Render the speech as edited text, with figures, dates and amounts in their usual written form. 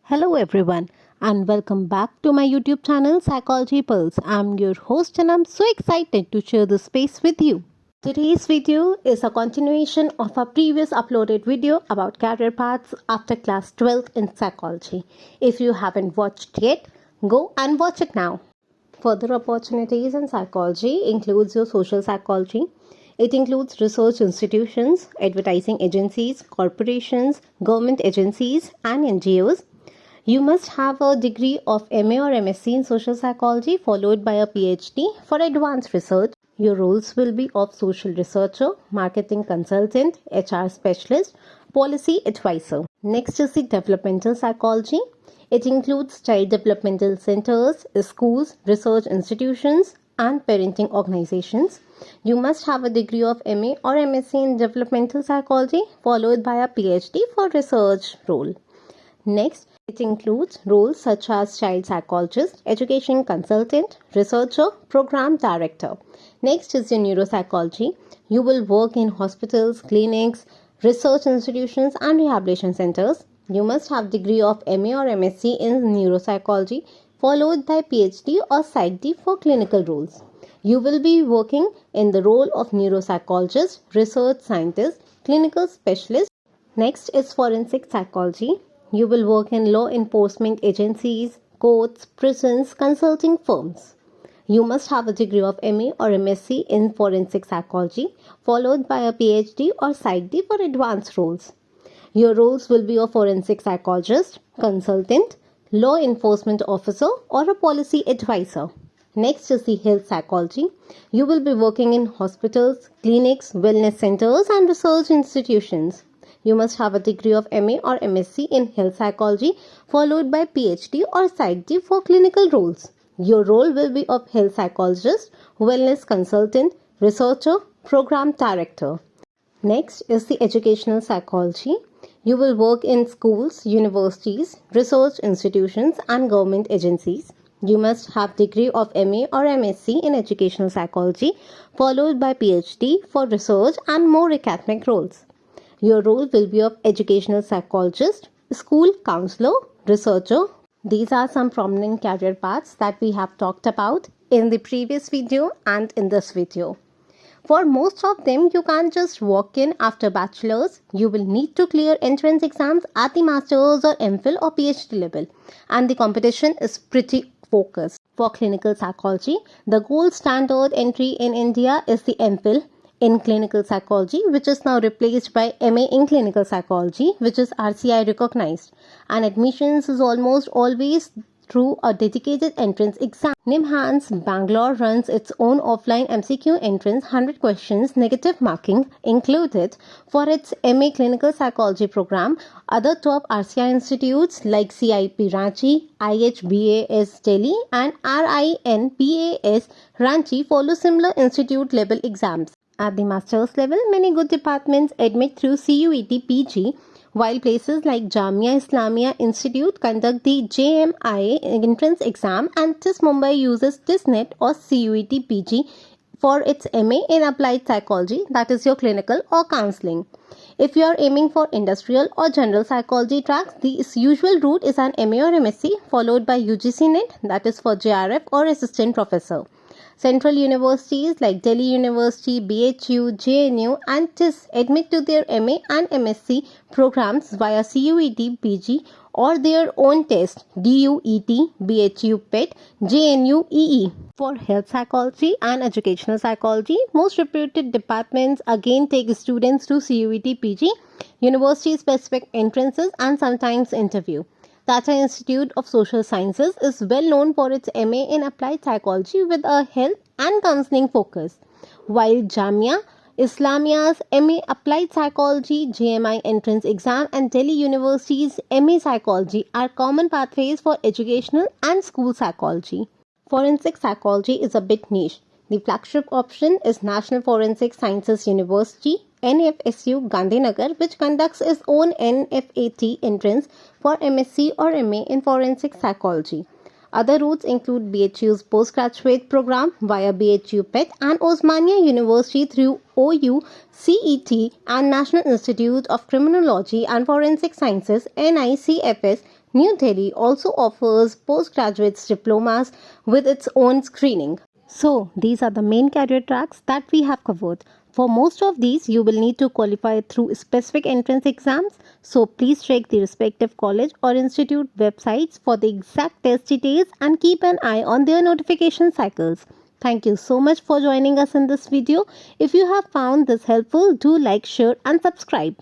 Hello everyone and welcome back to my YouTube channel Psychology Pulse. I'm your host and I'm so excited to share this space with you. Today's video is a continuation of a previous uploaded video about career paths after class 12 in psychology. If you haven't watched yet, go and watch it now. Further opportunities in psychology includes your social psychology. It includes research institutions, advertising agencies, corporations, government agencies and NGOs. You must have a degree of MA or MSc in social psychology followed by a PhD for advanced research. Your roles will be of social researcher, marketing consultant, HR specialist, policy advisor. Next is the developmental psychology. It includes child developmental centers, schools, research institutions, and parenting organizations. You must have a degree of MA or MSc in developmental psychology followed by a PhD for research role. Next, it includes roles such as child psychologist, education consultant, researcher, program director. Next is your neuropsychology. You will work in hospitals, clinics, research institutions and rehabilitation centers. You must have degree of MA or MSc in neuropsychology followed by PhD or PsyD for clinical roles. You will be working in the role of neuropsychologist, research scientist, clinical specialist. Next is forensic psychology. You will work in law enforcement agencies, courts, prisons, consulting firms. You must have a degree of MA or MSc in forensic psychology, followed by a PhD or PsyD for advanced roles. Your roles will be a forensic psychologist, consultant, law enforcement officer, or a policy advisor. Next is the health psychology. You will be working in hospitals, clinics, wellness centers, and research institutions. You must have a degree of MA or MSc in health psychology followed by PhD or PsyD for clinical roles. Your role will be of health psychologist, wellness consultant, researcher, program director. Next is the educational psychology. You will work in schools, universities, research institutions and government agencies. You must have degree of MA or MSc in educational psychology followed by PhD for research and more academic roles. Your role will be of educational psychologist, school counselor, researcher. These are some prominent career paths that we have talked about in the previous video and in this video. For most of them, you can't just walk in after bachelor's. You will need to clear entrance exams at the master's or MPhil or PhD level. And the competition is pretty focused. For clinical psychology, the gold standard entry in India is the MPhil in clinical psychology, which is now replaced by MA in clinical psychology, which is RCI recognized, and admissions is almost always through a dedicated entrance exam. NIMHANS Bangalore runs its own offline MCQ entrance 100 questions negative marking included for its MA clinical psychology program. Other top RCI institutes like CIP Ranchi, IHBAS Delhi and RINPAS Ranchi follow similar institute level exams. At the master's level, many good departments admit through CUET PG, while places like Jamia Islamia Institute conduct the JMIA entrance exam and TIS Mumbai uses TISNET or CUET PG for its MA in applied psychology, that is your clinical or counseling. If you are aiming for industrial or general psychology tracks, the usual route is an MA or MSc followed by UGC NET, that is for JRF or assistant professor. Central universities like Delhi University, BHU, JNU and TIS admit to their MA and MSc programs via CUET PG or their own test DUET, BHU PET, JNU EE. For health psychology and educational psychology, most reputed departments again take students to CUET PG, university specific entrances and sometimes interview. Tata Institute of Social Sciences is well known for its MA in Applied Psychology with a health and counseling focus, while Jamia Islamia's MA Applied Psychology, JMI entrance exam and Delhi University's MA Psychology are common pathways for educational and school psychology. Forensic psychology is a bit niche. The flagship option is National Forensic Sciences University, NFSU Gandhinagar, which conducts its own NFAT entrance for MSc or MA in forensic psychology. Other routes include BHU's postgraduate program via BHU PET and Osmania University through OU CET and National Institute of Criminology and Forensic Sciences NICFS New Delhi also offers postgraduate diplomas with its own screening. So, these are the main career tracks that we have covered. For most of these, you will need to qualify through specific entrance exams. So, please check the respective college or institute websites for the exact test details and keep an eye on their notification cycles. Thank you so much for joining us in this video. If you have found this helpful, do like, share, and subscribe.